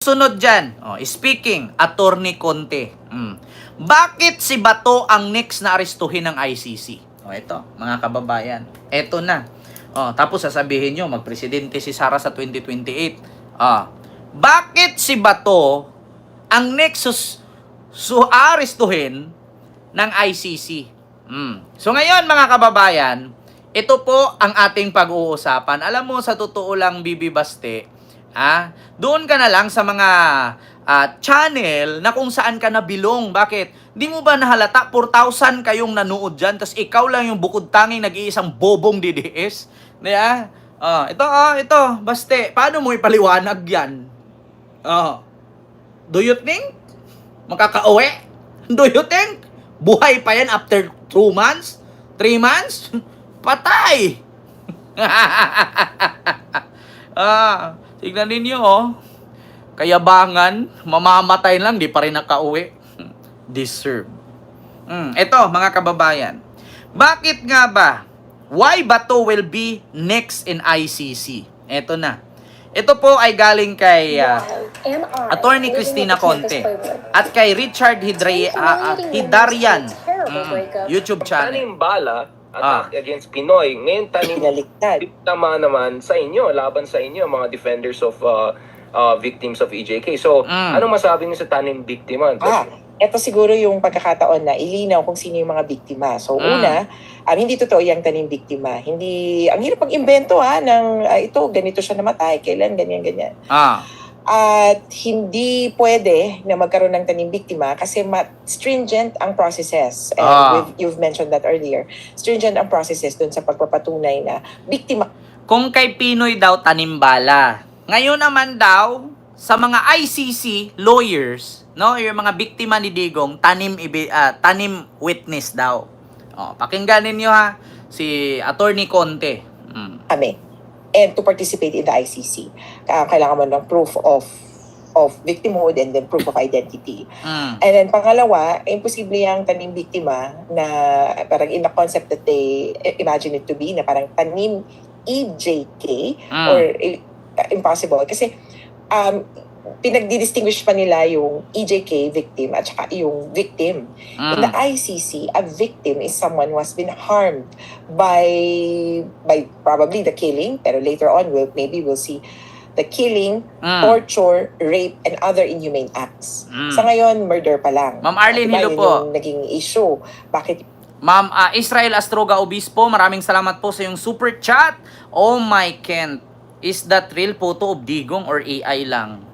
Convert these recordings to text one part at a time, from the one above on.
Sunod dyan, speaking, Attorney Conte. Bakit si Bato ang next na arestuhin ng ICC? Ito, mga kababayan. Ito na. Tapos sasabihin nyo, magpresidente si Sara sa 2028. Bakit si Bato ang next arestuhin ng ICC? So ngayon, mga kababayan, ito po ang ating pag-uusapan. Alam mo, sa totoo lang, Bibi Baste, doon ka na lang sa mga channel na kung saan ka nabilong. Bakit? Di mo ba nahalata 4,000 kayong nanood dyan, tas ikaw lang yung bukod tanging nag-iisang bobong DDS? Diba? Ito, Baste, paano mo ipaliwanag yan? Do you think makakauwi? Do you think buhay pa yan after 2 months? 3 months? Patay! Tignan ninyo, kayabangan, mamamatay lang, di pa rin nakauwi. Deserve. Ito, mga kababayan. Bakit nga ba? Why Bato will be next in ICC? Ito na. Ito po ay galing kay Attorney Cristina Conte at kay Richard Hidarian, YouTube channel. Tanimbala, attack against Pinoy. Ngayon, Pinaliktad. tama naman sa inyo, laban sa inyo, mga defenders of victims of EJK. So, anong masabi niyo sa tanim biktima? Ito siguro yung pagkakataon na ilinaw kung sino yung mga biktima. So, una, hindi totoo yung tanim biktima. Hindi, ang hirap pag-imbento ng ito, ganito siya namatay, kailan, ganyan. At hindi pwede na magkaroon ng tanim biktima kasi stringent ang processes. And you've mentioned that earlier. Stringent ang processes dun sa pagpapatunay na biktima. Kung kay Pinoy daw, tanimbala. Ngayon naman daw, sa mga ICC lawyers, yung mga biktima ni Digong, tanim witness daw. Pakinggan ninyo si Attorney Conte. Kami. And to participate in the ICC. Kailangan mo ng proof of victimhood and then proof of identity. And then pangalawa, imposible yung tanim biktima na parang in the concept that they imagine it to be, na parang tanim EJK or impossible. Kasi pinagdi-distinguish pa nila yung EJK victim at saka yung victim. In the ICC, a victim is someone who has been harmed by probably the killing, pero later on maybe we'll see the killing, torture, rape, and other inhumane acts. Sa ngayon, murder pa lang. Ma'am Arlene, hello po. Yung naging issue. Bakit? Ma'am Israel Astroga Obispo, maraming salamat po sa yung super chat. Oh my Kent, is that real photo of Digong or AI lang?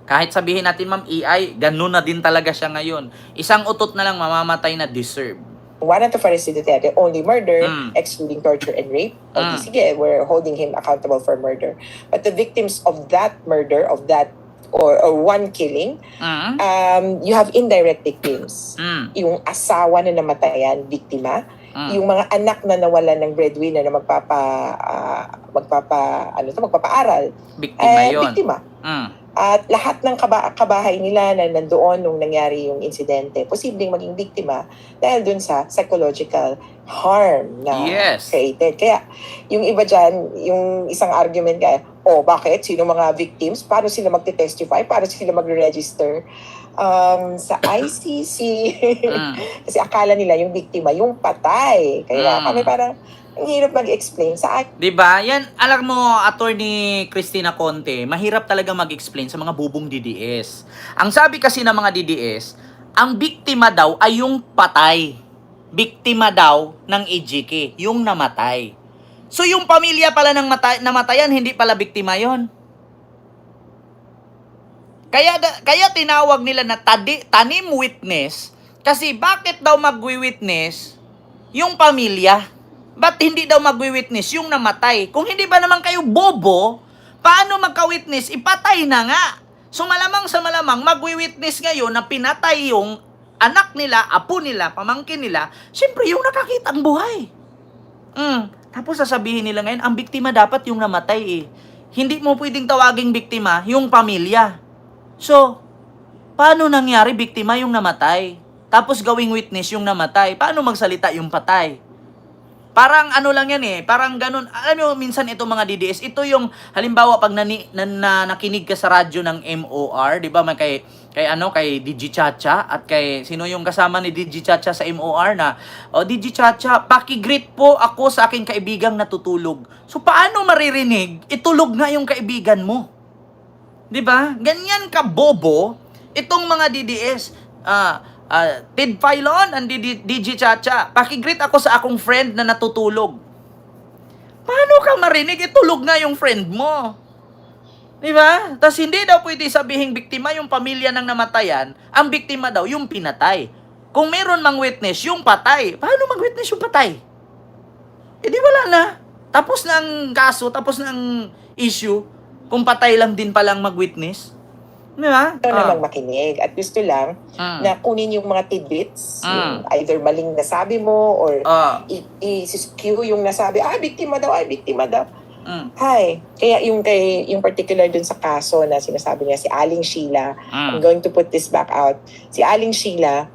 Kahit sabihin natin, ma'am, AI, ganun na din talaga siya ngayon. Isang utot na lang mamamatay na deserve. Warrant of arrest Duterte, only murder, excluding torture and rape. Okay, sige, we're holding him accountable for murder. But the victims of that murder, of that or one killing, you have indirect victims. Yung asawa na namatayan, biktima. Yung mga anak na nawalan ng breadwinner na magpapaaral, Biktima yun. Biktima. At lahat ng kabahay nila na nandoon nung nangyari yung insidente, posibleng maging biktima dahil dun sa psychological harm na created. Kaya yung iba dyan, yung isang argument kaya, bakit? Sino mga victims? Paano sila magte-testify? Paano sila magre-register? Sa ICC. Kasi akala nila yung biktima, yung patay. Kaya kami parang, ang hirap mag-explain sa akin. Diba? Yan, alam mo, Attorney Cristina Conte, mahirap talaga mag-explain sa mga bubong DDS. Ang sabi kasi ng mga DDS, ang biktima daw ay yung patay. Biktima daw ng EJK, yung namatay. So yung pamilya pala ng namatayan, hindi pala biktima yon. Kaya tinawag nila na tanim witness, kasi bakit daw magwi-witness yung pamilya? Ba't hindi daw magwi-witness yung namatay? Kung hindi ba naman kayo bobo, paano magka-witness? Ipatay na nga. So malamang sa malamang, magwi-witness ngayon na pinatay yung anak nila, apo nila, pamangkin nila, siyempre yung nakakitang buhay. Tapos sasabihin nila ngayon, ang biktima dapat yung namatay . Hindi mo pwedeng tawaging biktima yung pamilya. So, paano nangyari biktima yung namatay? Tapos gawing witness yung namatay. Paano magsalita yung patay? Parang ano lang yan eh, parang ganun. Alam mo, minsan itong mga DDS, ito yung, halimbawa, pag nakinig ka sa radyo ng MOR, di ba, may kay DJ Chacha, at kay, sino yung kasama ni DJ Chacha sa MOR na, DJ Chacha, pakigreet po ako sa aking kaibigang natutulog. So, paano maririnig, itulog na yung kaibigan mo? Di ba? Ganyan ka bobo, itong mga DDS, Tid Filon and DJ Chacha, pakigreet ako sa akong friend na natutulog. Paano ka marinig? Itulog na yung friend mo. Di ba? Tapos hindi daw pwede sabihing biktima yung pamilya ng namatayan, ang biktima daw yung pinatay. Kung meron mang witness, yung patay. Paano mag-witness yung patay? Eh di wala na. Tapos na ang kaso, tapos na ang issue, kung patay lang din palang mag-witness. Di ba? Ito namang makinig at gusto lang na kunin yung mga tidbits, yung either maling nasabi mo or i-skew yung nasabi, biktima daw. Hi. Kaya yung particular dun sa kaso na sinasabi niya, si Aling Sheila, I'm going to put this back out. Si Aling Sheila,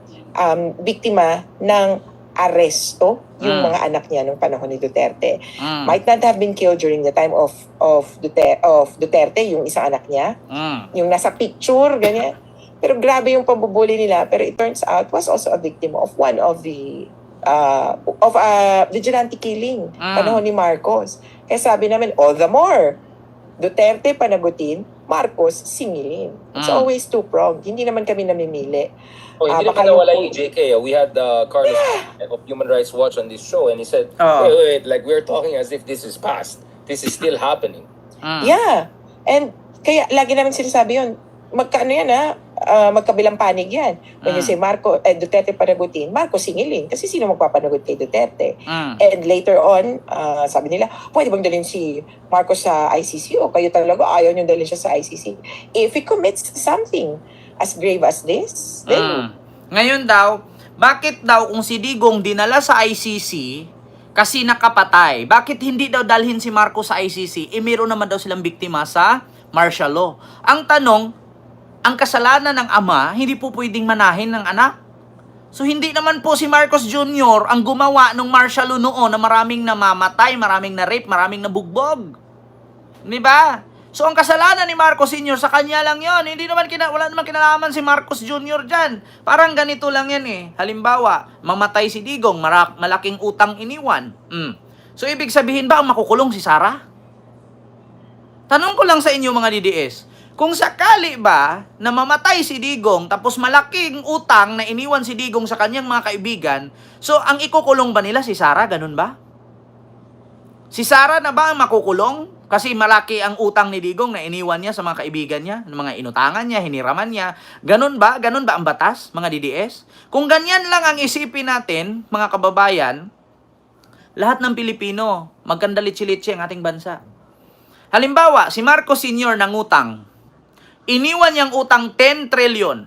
biktima ng aresto yung mga anak niya nung panahon ni Duterte. Might not have been killed during the time of Duterte, yung isang anak niya. Yung nasa picture, ganyan. Pero grabe yung pambubuli nila. Pero it turns out, was also a victim of one of the vigilante killing, panahon ni Marcos. Kaya sabi namin, all the more, Duterte panagutin, Marcos singilin. It's always two-pronged. Hindi naman kami namimili. Hindi naman nawala yung EJK. We had Carlos of Human Rights Watch on this show and he said, wait, like we're talking as if this is past. This is still happening. Yeah. And kaya lagi namin sinasabi yun, magkabilang panig yan. When you say Duterte panagutin, Marcos singilin. Kasi sino magpapanagot kay Duterte? And later on, sabi nila, pwede bang dalhin si Marcos sa ICC? O kayo talaga ayaw nyo dalhin siya sa ICC? If he commits something as grave as this, then... Ngayon daw, bakit daw kung si Digong dinala sa ICC kasi nakapatay, bakit hindi daw dalhin si Marcos sa ICC? Meron naman daw silang biktima sa martial law. Ang tanong, ang kasalanan ng ama, hindi po pwedeng manahin ng anak. So, hindi naman po si Marcos Jr. ang gumawa ng martial law noon na maraming namamatay, maraming na rape, maraming nabugbog. Di ba? So, ang kasalanan ni Marcos Sr. sa kanya lang yon. Wala naman kinalaman si Marcos Jr. dyan. Parang ganito lang yan eh. Halimbawa, mamatay si Digong, malaking utang iniwan. So, ibig sabihin ba ang makukulong si Sara? Tanong ko lang sa inyo mga DDS, kung sakali ba na mamatay si Digong tapos malaking utang na iniwan si Digong sa kanyang mga kaibigan, so ang ikukulong ba nila si Sara? Ganun ba? Si Sara na ba ang makukulong? Kasi malaki ang utang ni Digong na iniwan niya sa mga kaibigan niya, mga inutangan niya, hiniraman niya. Ganun ba? Ganun ba ang batas, mga DDS? Kung ganyan lang ang isipin natin, mga kababayan, lahat ng Pilipino, maganda litsi-litsi ang ating bansa. Halimbawa, si Marcos Sr. nangutang. Iniwan niyang utang 10 trillion.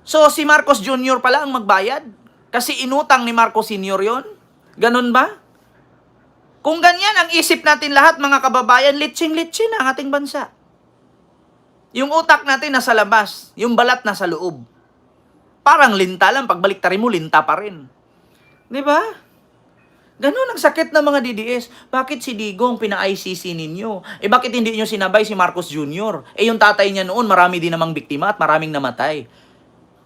So, si Marcos Jr. pala ang magbayad? Kasi inutang ni Marcos Sr. yon? Ganun ba? Kung ganyan ang isip natin lahat, mga kababayan, litsing-litsin ang ating bansa. Yung utak natin nasa labas, yung balat nasa loob. Parang linta lang, pagbaliktarin mo, linta pa rin. Di ba? Ganun ang sakit ng mga DDS. Bakit si Digong pina-ICC ninyo? Bakit hindi nyo sinabay si Marcos Jr.? Yung tatay niya noon, marami din namang biktima at maraming namatay.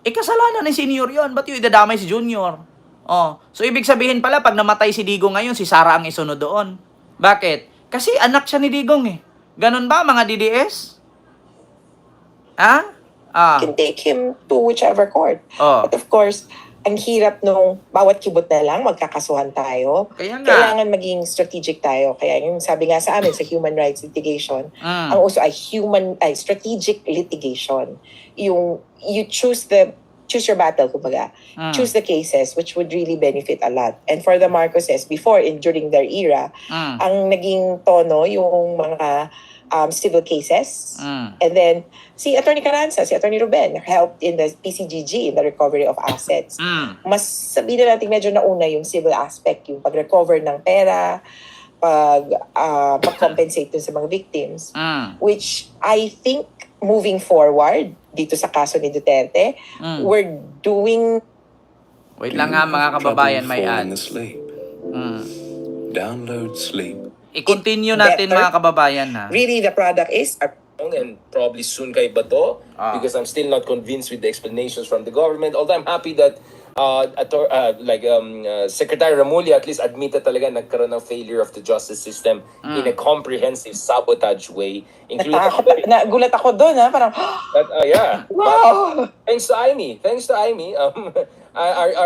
Kasalanan ni Senior yon. Ba't yung idadamay si Junior? So ibig sabihin pala, pag namatay si Digong ngayon, si Sara ang isunod doon. Bakit? Kasi anak siya ni Digong eh. Ganun ba, mga DDS? Can take him to whichever court. But of course, ang hirap nung bawat kibot na lang, magkakasuhan tayo. Kailangan maging strategic tayo. Kaya yung sabi nga sa amin sa human rights litigation, ang uso ay strategic litigation. Yung you choose your battle, kumbaga. Choose the cases which would really benefit a lot. And for the Marcoses, during their era, ang naging tono yung mga civil cases. And then, si Attorney Carranza, si Attorney Ruben, helped in the PCGG, in the recovery of assets. Mas sabihin na natin medyo nauna yung civil aspect, yung pag-recover ng pera, pag-compensate dun sa mga victims. Which I think, moving forward, dito sa kaso ni Duterte, we're doing... Wait lang nga mga kababayan, may ads. Download sleep. I-continue natin better. mga kababayan ha. Really, the product is and probably soon kay Bato because I'm still not convinced with the explanations from the government. Although I'm happy that Secretary Remulla at least admitted talaga nagkaroon ng failure of the justice system in a comprehensive sabotage way, including nagulat ako doon, ha? Parang, but, yeah. wow! But, thanks to Amy,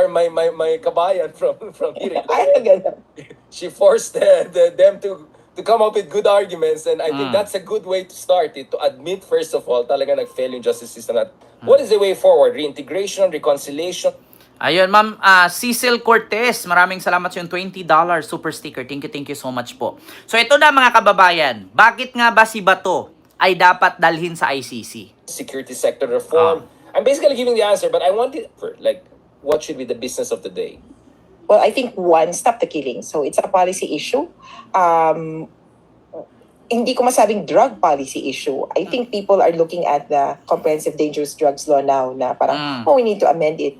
my kabayan from here. Ay, ganun. She forced them to come up with good arguments, and I think that's a good way to start it, to admit first of all talaga nag-fail yung justice system at what is the way forward? Reintegration, reconciliation. Ayun, Ma'am Cecil Cortez, maraming salamat sa yung $20 super sticker. Thank you so much po. So ito na mga kababayan, bakit nga ba si Bato ay dapat dalhin sa ICC? Security sector reform. I'm basically giving the answer, but I want it for what should be the business of the day? Well, I think one, stop the killing. So it's a policy issue. Hindi ko masabing drug policy issue. I think people are looking at the Comprehensive Dangerous Drugs Law now na parang, we need to amend it.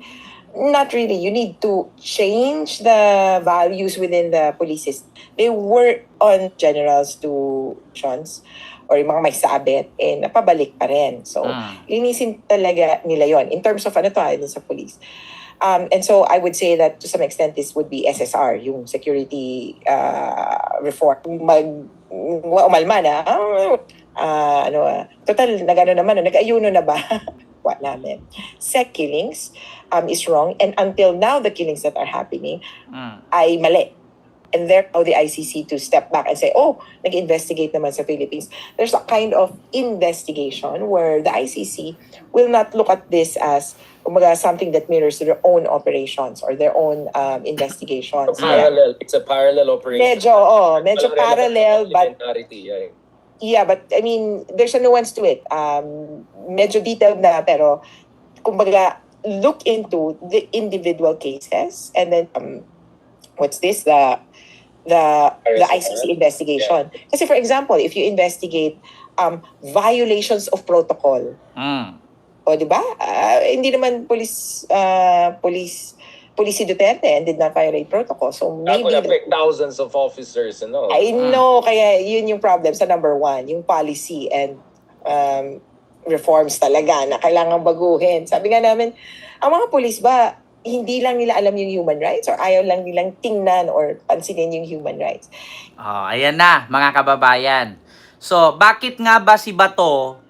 Not really. You need to change the values within the police. They work on generals to chons or yung mga may sabit, napabalik pa rin. So, linisin talaga nila yon in terms of sa police. And so I would say that to some extent this would be SSR, yung security reform. Umalma na. Total, nag-ayuno na ba? What namin. Killings is wrong. And until now, the killings that are happening ay mali. And therefore, the ICC to step back and say, nag-investigate naman sa Philippines. There's a kind of investigation where the ICC will not look at this as something that mirrors their own operations or their own investigations. It's a parallel operation. Medyo parallel, but yeah, but I mean, there's a nuance to it. Medyo detailed na, pero kumbaga, look into the individual cases and then the ICC investigation. Yeah. Kasi for example, if you investigate violations of protocol, di ba? Hindi naman police si Duterte and did not violate protocol. So maybe that would affect thousands of officers and all. I know, kaya yun yung problem sa number one, yung policy and reforms talaga na kailangan baguhin. Sabi nga namin, ang mga police ba, hindi lang nila alam yung human rights or ayaw lang nilang tingnan or pansinin yung human rights. Ayan na, mga kababayan. So, bakit nga ba si Bato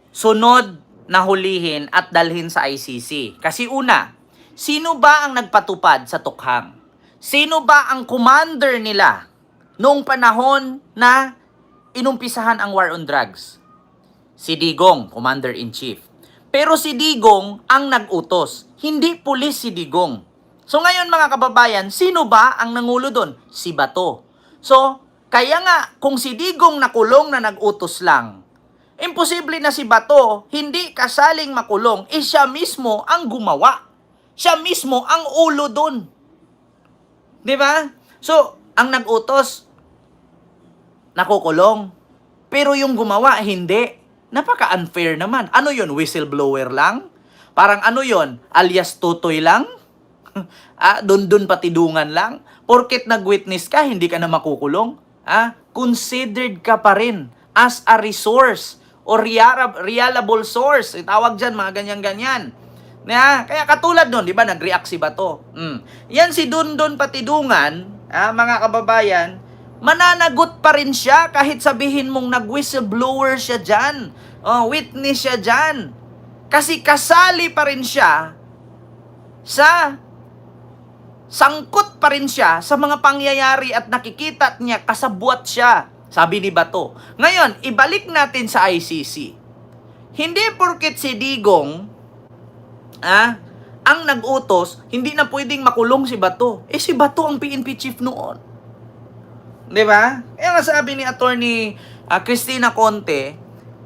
sunod na hulihin at dalhin sa ICC? Kasi una, sino ba ang nagpatupad sa tukhang? Sino ba ang commander nila noong panahon na inumpisahan ang war on drugs? Si Digong, Commander-in-Chief. Pero si Digong ang nag-utos, hindi pulis si Digong. So ngayon mga kababayan, sino ba ang nangulo doon? Si Bato. So, kaya nga, kung si Digong nakulong na nag-utos lang, imposible na si Bato hindi kasaling makulong, siya mismo ang gumawa. Siya mismo ang ulo doon. Diba? So, ang nag-utos, nakukulong. Pero yung gumawa, hindi. Napaka-unfair naman. Ano yon? Whistleblower lang? Parang ano yon? Alias tutoy lang? Dun patidungan lang? Porket nag-witness ka, hindi ka na makukulong? Considered ka pa rin as a resource or reliable source. Tawag dyan, mga ganyan-ganyan. Kaya katulad nun, di ba, nag-react si Bato. Yan si Dun patidungan, mga kababayan, mananagot pa rin siya kahit sabihin mong nag-whistleblower siya dyan. Witness siya dyan. Kasi kasali pa rin siya sangkot pa rin siya sa mga pangyayari at nakikita niya kasabwat siya, sabi ni Bato. Ngayon, ibalik natin sa ICC. Hindi porket si Digong ang nag-utos, hindi na pwedeng makulong si Bato. Si Bato ang PNP chief noon. Diba? Kaya nga sabi ni Attorney Cristina Conte,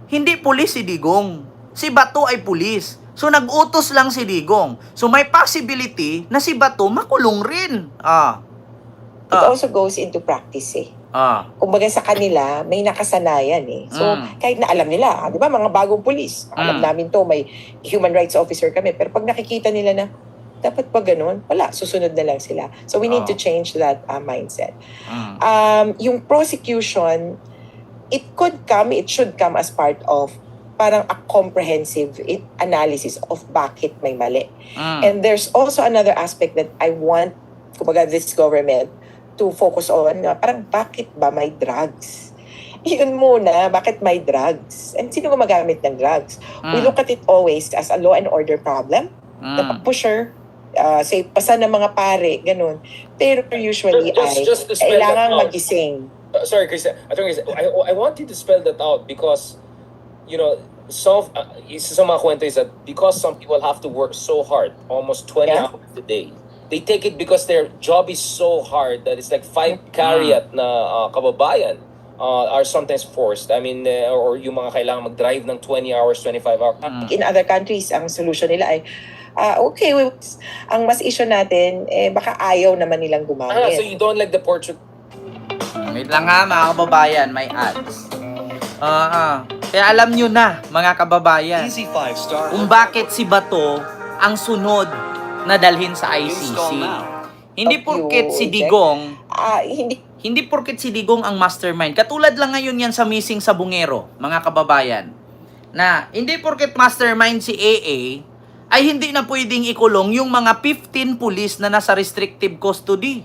hindi pulis si Digong. Si Bato ay pulis. So, nag-utos lang si Digong. So, may possibility na si Bato makulong rin. It also goes into practice Kumbaga sa kanila, may nakasanayan So, kahit na alam nila, di ba, mga bagong pulis, alam namin to, may human rights officer kami. Pero pag nakikita nila na, Dapat ba ganun? Wala, susunod na lang sila. So we need to change that mindset. Yung prosecution, it should come as part of parang a comprehensive analysis of bakit may mali. And there's also another aspect that I want, kumbaga, this government to focus on, parang bakit ba may drugs? Yun muna, bakit may drugs? And sino gumagamit ng drugs? We look at it always as a law and order problem. The pusher, say, pasa ng mga pare, ganun. Pero usually Just to spell that kailangan out. magising. Sorry, Christian. I want you to spell that out because, you know, isa sa mga kwento is that because some people have to work so hard, almost 20 hours a day, they take it because their job is so hard that it's like 5 caryat na kababayan are sometimes forced. I mean, or yung mga kailangan mag-drive ng 20 hours, 25 hours. In other countries, ang solution nila ay, okay, ang mas issue natin, baka ayaw naman nilang gumamit. So you don't like the Portuguese? Wait lang ha, mga kababayan, may ads. Kaya alam nyo na, mga kababayan, Easy 5-star. kung bakit si Bato ang sunod na dalhin sa ICC. Hindi porket si Digong, hindi porket si Digong ang mastermind. Katulad lang ngayon yan sa missing sa Bungero, mga kababayan. Na hindi porket mastermind si AA, ay hindi na pwedeng ikulong yung mga 15 pulis na nasa restrictive custody.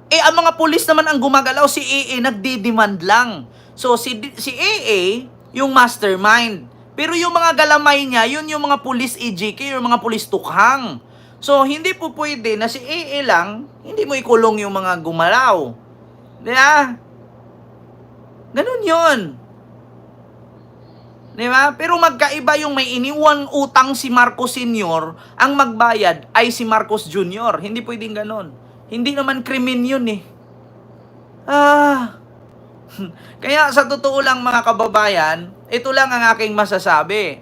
Ang mga pulis naman ang gumagalaw, si AA nagdi-demand lang. So si AA, yung mastermind. Pero yung mga galamay niya, yun yung mga pulis EJK, yung mga pulis tukhang. So hindi po pwede na si AA lang, hindi mo ikulong yung mga gumalaw. Diba? Ganun yun. Diba? Pero magkaiba yung may iniwang utang si Marcos Sr., ang magbayad ay si Marcos Jr. Hindi pwedeng ganun. Hindi naman krimen yun eh. Kaya sa totoo lang mga kababayan, ito lang ang aking masasabi.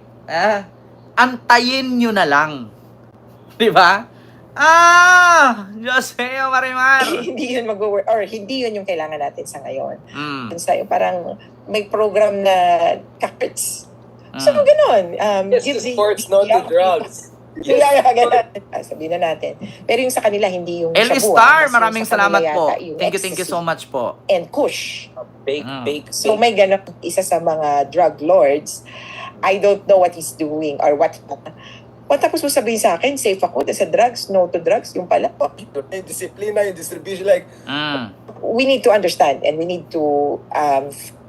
Antayin nyo na lang. Diba? Diyos sa'yo, Marimar. Hindi yun mag-work, or hindi yun yung kailangan natin sa ngayon. Sa parang may program na cards. So, ganun. Yes, to sports, no to drugs. Yes. Sabihin na natin. Pero yung sa kanila, hindi yung Ellie shabu, Star, mas yung maraming sa kanila salamat po. yata yung Thank you ecstasy so much po. and kush. Bake. So may ganun, isa sa mga drug lords, I don't know what he's doing or what. Tapos mo sabihin sa akin, safe ako sa drugs, no to drugs, yung pala. Yung disiplina, yung distribution, like, We need to understand and we need to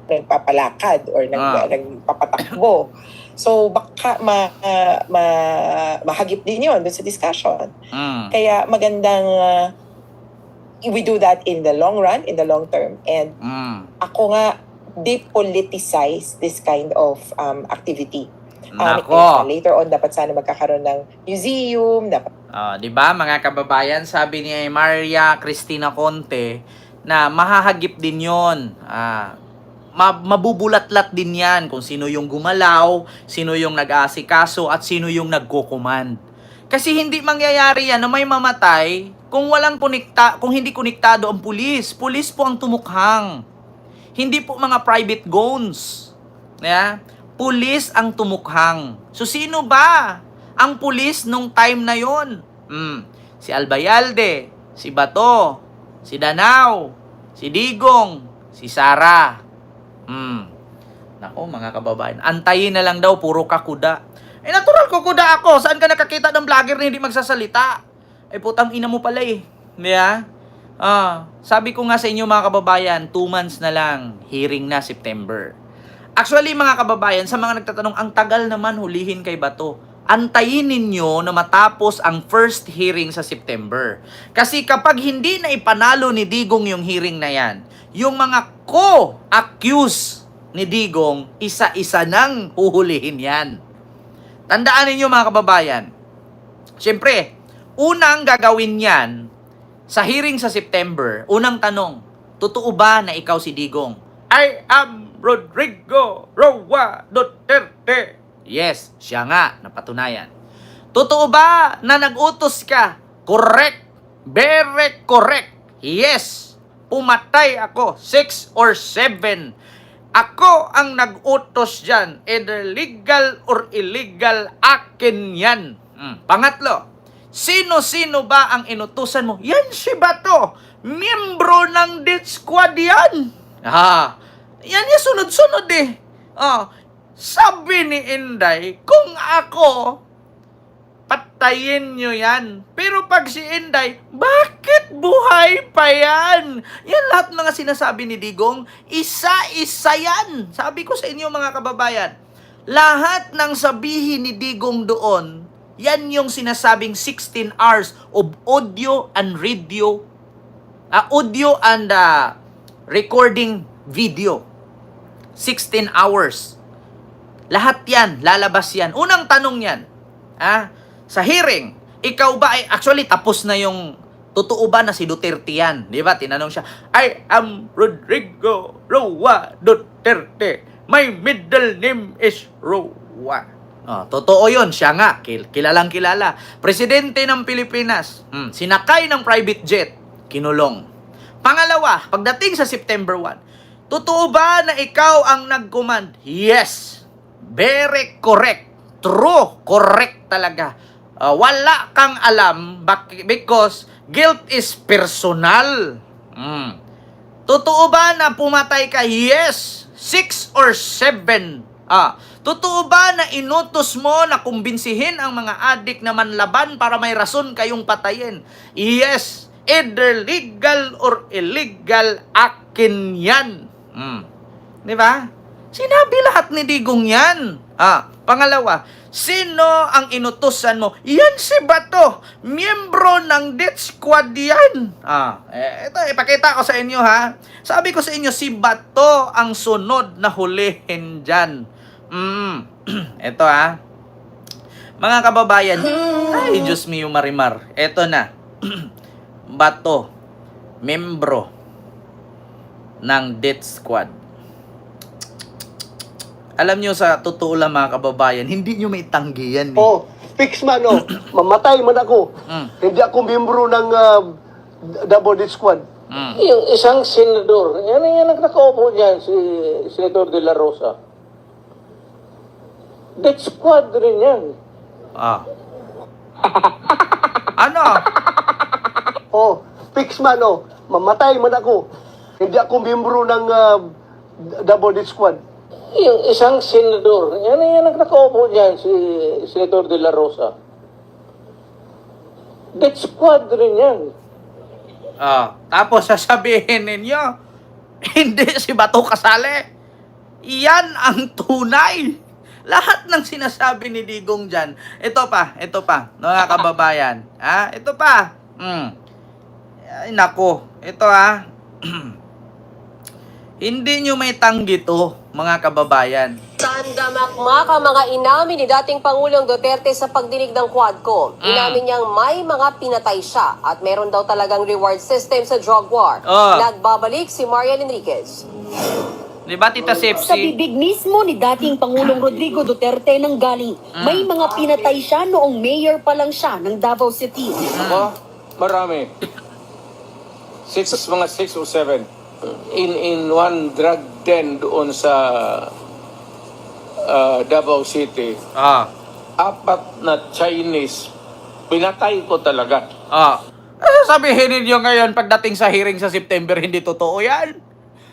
nagpapalakad or nagpapatakbo. So baka mahagip din yun dun sa discussion. Kaya magandang we do that in the long run, in the long term. And ako nga, depoliticize this kind of activity. Later on, dapat sana magkakaroon ng museum. Di ba mga kababayan, sabi ni Maria Cristina Conte na mahahagip din yon. Mabubulatlat din yan kung sino yung gumalaw, sino yung nag-aasikaso, at sino yung nagko-command. Kasi hindi mangyayari yan na may mamatay kung kung hindi konektado ang pulis. Pulis po ang tumukhang. Hindi po mga private goons. Yeah? Pulis ang tumukhang. So sino ba ang pulis nung time na yon? Si Albayalde, si Bato, si Danao, si Digong, si Sara. Nako mga kababayan, antayin na lang daw, puro kakuda. Natural kukuda ako. Saan ka nakakita ng vlogger na hindi magsasalita? Putang ina mo pala eh. Yeah? Sabi ko nga sa inyo mga kababayan, 2 months na lang, hearing na September. Actually mga kababayan, sa mga nagtatanong, ang tagal naman hulihin kay Bato. Antayin ninyo na matapos ang first hearing sa September. Kasi kapag hindi na ipanalo ni Digong yung hearing na yan, yung mga co-accused ni Digong, isa-isa nang huhulihin yan. Tandaan ninyo mga kababayan, siyempre, unang gagawin yan sa hearing sa September, unang tanong, totoo ba na ikaw si Digong? I am Rodrigo Roa Duterte. Yes, siya nga, napatunayan. Totoo ba na nag-utos ka? Correct. Very correct. Yes. Pumatay ako, 6 or 7. Ako ang nag-utos dyan. Either legal or illegal, akin yan. Pangatlo, Sino-sino ba ang inutusan mo? Yan si Bato. Miyembro ng death squad yan. Yan yung sunod-sunod eh. Sabi ni Inday, kung ako, patayin nyo yan. Pero pag si Inday, bakit buhay pa yan? Yan lahat mga sinasabi ni Digong, isa-isa yan. Sabi ko sa inyo mga kababayan, lahat ng sabihin ni Digong doon, yan yung sinasabing 16 hours of audio and radio, audio and recording video. 16 hours. Lahat yan, lalabas yan. Unang tanong yan, sa hearing, ikaw ba ay, actually tapos na yung, totoo ba na si Duterte yan? Di ba? Tinanong siya, I am Rodrigo Roa Duterte. My middle name is Roa. Totoo yun, siya nga, kilalang kilala. Presidente ng Pilipinas, sinakay ng private jet, kinulong. Pangalawa, pagdating sa September 1, totoo ba na ikaw ang nag-command? Yes. Very correct. True. Correct talaga. Wala kang alam because guilt is personal. Totoo ba na pumatay ka? Yes. 6 or 7. Totoo ba na inutos mo na kumbinsihin ang mga adik na manlaban para may rason kayong patayin? Yes. Either legal or illegal, akin yan. Di ba? Sinabi lahat ni Digong yan. Pangalawa, sino ang inutusan mo? Yan si Bato. Miyembro ng death squad yan. Ito, ipakita ko sa inyo ha. Sabi ko sa inyo, si Bato ang sunod na hulihin dyan. Ito ha. Mga kababayan, ay Diyos mio Marimar. Ito na. Bato, membro ng death squad. Alam nyo, sa totoo lang mga kababayan, hindi nyo may tanggi yan. Fix man, mamatay man ako. Hindi ako membro ng double death squad. Yung isang senador, yan ang nakaupo dyan, si Senator De La Rosa. Death squad rin yan. Ano? Fix man, mamatay man ako. Hindi ako membro ng double death squad. Yung isang senador, yan ang nakaupo dyan, si Senator De La Rosa. Death squad rin yan. Tapos sasabihin ninyo, hindi si Bato kasali. Yan ang tunay. Lahat ng sinasabi ni Digong dyan. Ito pa, mga kababayan. Ito pa. Ay, nako. Ito hindi nyo may tanggi to, mga kababayan. Sandamakmak ang mga inamin ni dating Pangulong Duterte sa pagdinig ng Quadcom. Inamin niyang may mga pinatay siya at meron daw talagang reward system sa drug war. Nagbabalik si Marian Enriquez. Diba, Tita Sa Sepsi? bibig mismo ni dating Pangulong Rodrigo Duterte nang galing, may mga pinatay siya noong mayor pa lang siya ng Davao City. Marami. Mga 6 or 7. In one drug den doon sa Davao City. 4 na Chinese. Pinatay ko talaga. Sabihin ninyo ngayon pagdating sa hearing sa September, hindi totoo yan.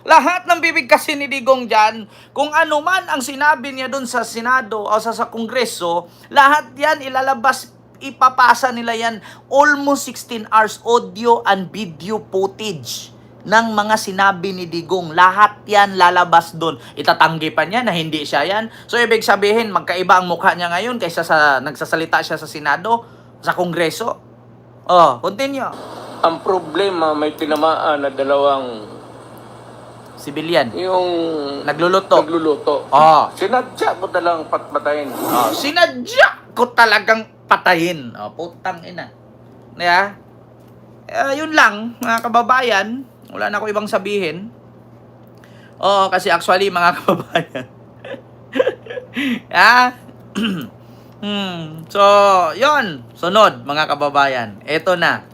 Lahat ng bibig kasi ni Digong dyan, kung ano man ang sinabi niya dun sa Senado o sa Kongreso, lahat yan ilalabas, ipapasa nila yan. Almost 16 hours audio and video footage ng mga sinabi ni Digong. Lahat yan lalabas doon. Itatanggi pa niya na hindi siya yan. So, ibig sabihin, magkaiba ang mukha niya ngayon kaysa sa nagsasalita siya sa Senado, sa Kongreso. Continue. Ang problema, may tinamaan na 2 Civilian. yung Nagluluto. Sinadya mo talang patpatayin. Sinadya ko talagang patayin. Putang ina. Yun lang, mga kababayan. Wala na ako ibang sabihin. Kasi actually, mga kababayan. So, yon. Sunod, mga kababayan. Eto na.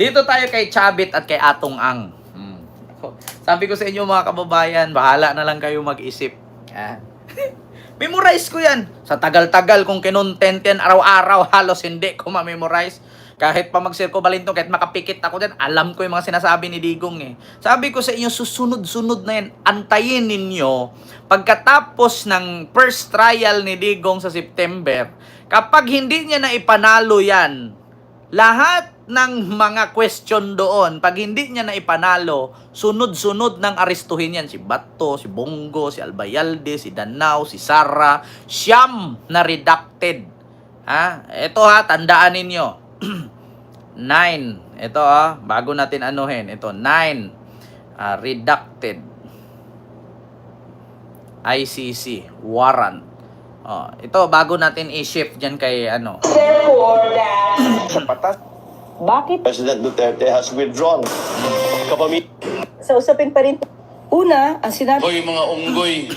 Dito tayo kay Chabit at kay Atong Ang. Sabi ko sa inyo, mga kababayan, bahala na lang kayo mag-isip. Memorize ko yan. Sa tagal-tagal kong kinontent yan, araw-araw, halos hindi ko ma-memorize. Kahit pa mag-Circo Balintong, kahit makapikit ako din, alam ko yung mga sinasabi ni Digong eh. Sabi ko sa inyo, susunod-sunod na yan. Antayin ninyo, pagkatapos ng first trial ni Digong sa September, kapag hindi niya na ipanalo yan, lahat ng mga question doon, pag hindi niya na ipanalo, sunod-sunod nang arestuhin yan. Si Bato, si Bongo, si Albayalde, si Danao, si Sara, siyam na redacted. Ha? Ito ha, tandaan ninyo. 9. Ito bago natin anuhin. Ito, 9. Redacted. ICC. Warrant. Ito, bago natin i-shift dyan kay ano. Bakit? President Duterte has withdrawn. Sa usapin pa rin. Una, ang sinabi Hoy mga unggoy,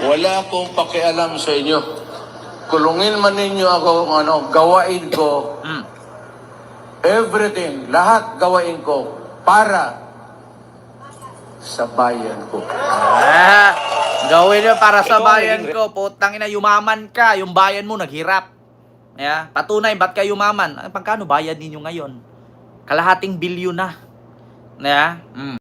wala akong pakialam sa inyo. Kulungin man ninyo ako, gawain ko. Everything, lahat gawain ko para sa bayan ko. Gawin nyo para sa bayan ko. Putang ina, yumaman ka. Yung bayan mo naghirap. Patunay, ba't ka yumaman? Pagkano bayad ninyo ngayon? Kalahating bilyon na.